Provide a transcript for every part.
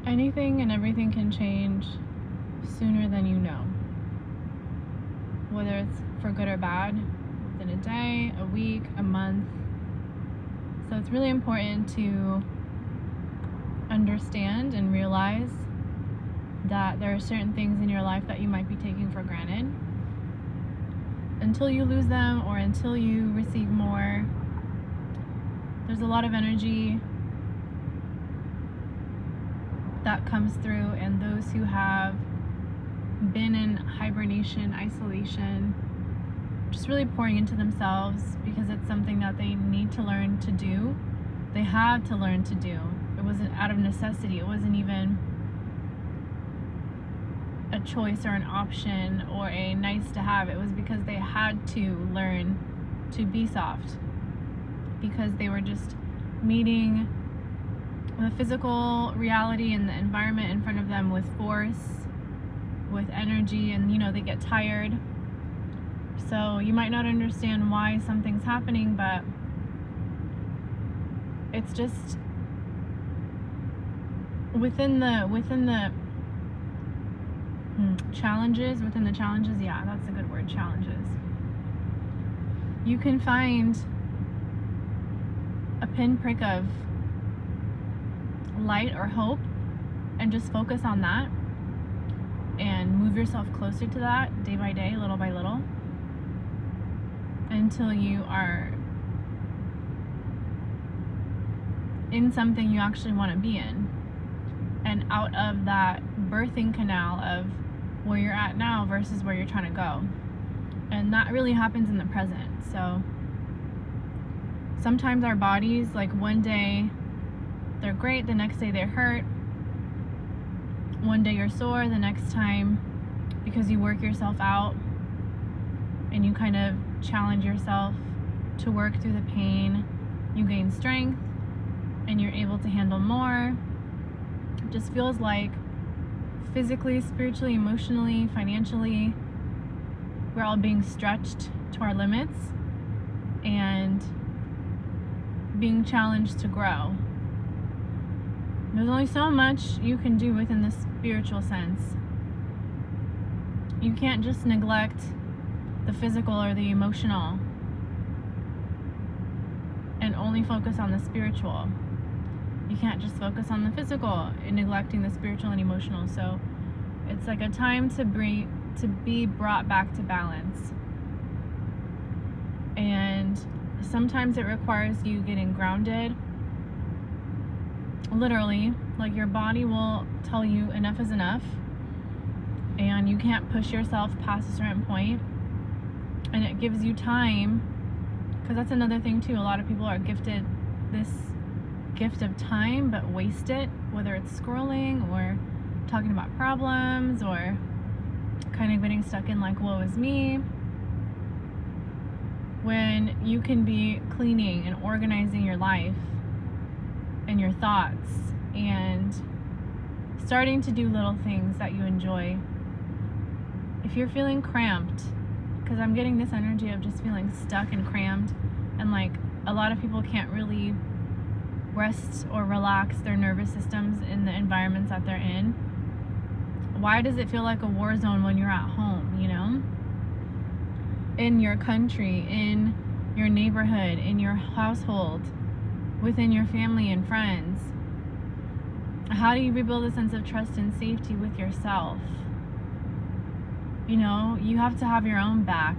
Anything and everything can change sooner than you know. Whether it's for good or bad, within a day, a week, a month. So it's really important to understand and realize that there are certain things in your life that you might be taking for granted. Until you lose them or until you receive more, there's a lot of energy that comes through, and those who have been in hibernation, isolation, just really pouring into themselves because it's something that they need to learn to do. They had to learn to do. It wasn't out of necessity. It wasn't even a choice or an option or a nice to have. It was because they had to learn to be soft, because they were just meeting the physical reality and the environment in front of them with force, with energy, and they get tired. So you might not understand why something's happening, but it's just within the challenges, yeah, that's a good word, challenges. You can find a pinprick of light or hope and just focus on that and move yourself closer to that day by day, little by little, until you are in something you actually want to be in, and out of that birthing canal of where you're at now versus where you're trying to go. And that really happens in the present. So sometimes our bodies, like one day they're great, the next day they hurt. One day you're sore, the next time, because you work yourself out and you kind of challenge yourself to work through the pain, you gain strength and you're able to handle more. It just feels like physically, spiritually, emotionally, financially, we're all being stretched to our limits and being challenged to grow. There's only so much you can do within the spiritual sense. You can't just neglect the physical or the emotional and only focus on the spiritual. You can't just focus on the physical and neglecting the spiritual and emotional. So it's like a time to be brought back to balance. And sometimes it requires you getting grounded. Literally, like your body will tell you enough is enough, and you can't push yourself past a certain point. And it gives you time, because that's another thing too. A lot of people are gifted this gift of time but waste it, whether it's scrolling or talking about problems or kind of getting stuck in like woe is me, when you can be cleaning and organizing your life and your thoughts and starting to do little things that you enjoy. If you're feeling cramped, because I'm getting this energy of just feeling stuck and cramped, and like a lot of people can't really rest or relax their nervous systems in the environments that they're in. Why does it feel like a war zone when you're at home, in your country, in your neighborhood, in your household, within your family and friends? How do you rebuild a sense of trust and safety with yourself? You have to have your own back.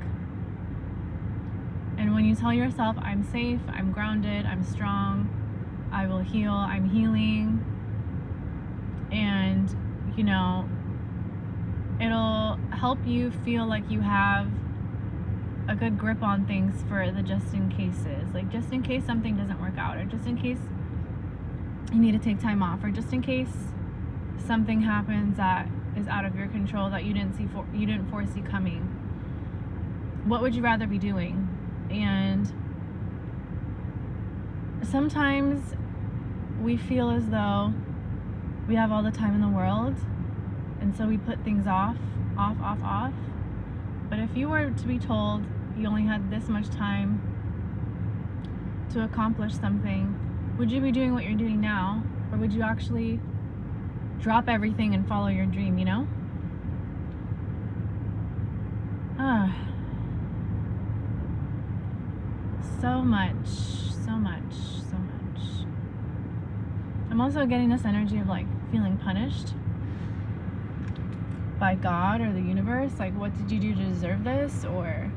And when you tell yourself, I'm safe, I'm grounded, I'm strong, I will heal, I'm healing, and it'll help you feel like you have a good grip on things for the just in cases, like just in case something doesn't work out, or just in case you need to take time off, or just in case something happens that is out of your control that you didn't foresee coming. What would you rather be doing? And sometimes we feel as though we have all the time in the world, and so we put things off. But if you were to be told you only had this much time to accomplish something, would you be doing what you're doing now, or would you actually drop everything and follow your dream, you know? So much, so much, so much. I'm also getting this energy of like feeling punished by God or the universe. Like, what did you do to deserve this? Or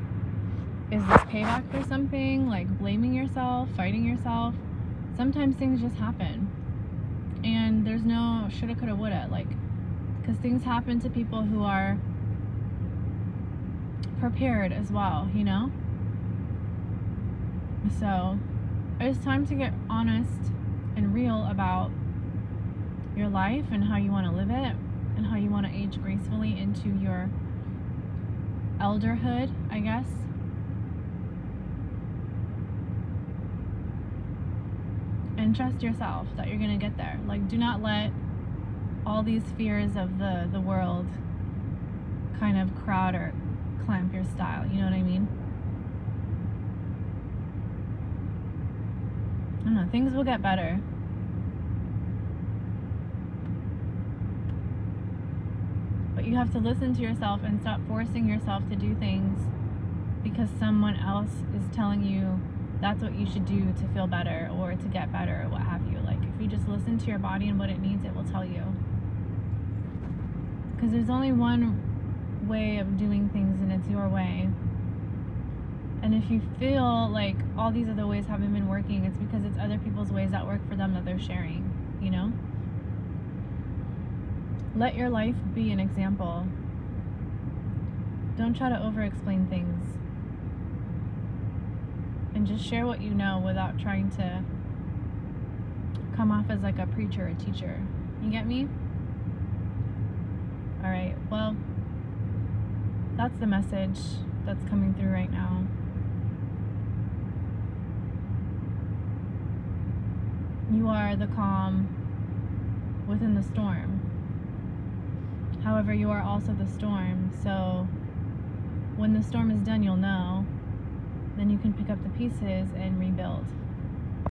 is this payback for something? Like blaming yourself, fighting yourself. Sometimes things just happen. And there's no shoulda, coulda, woulda. Like, because things happen to people who are prepared as well, you know? So it's time to get honest and real about your life and how you want to live it and how you want to age gracefully into your elderhood, I guess. And trust yourself that you're going to get there. Like, do not let all these fears of the world kind of crowd or clamp your style. You know what I mean? I don't know. Things will get better. But you have to listen to yourself and stop forcing yourself to do things because someone else is telling you that's what you should do to feel better or to get better or what have you. Like, if you just listen to your body and what it needs, it will tell you. Because there's only one way of doing things, and it's your way. And if you feel like all these other ways haven't been working, it's because it's other people's ways that work for them that they're sharing, you know? Let your life be an example. Don't try to over-explain things. And just share what you know without trying to come off as like a preacher or teacher. You get me? Alright, well, that's the message that's coming through right now. You are the calm within the storm. However, you are also the storm. So when the storm is done, you'll know. Then you can pick up the pieces and rebuild.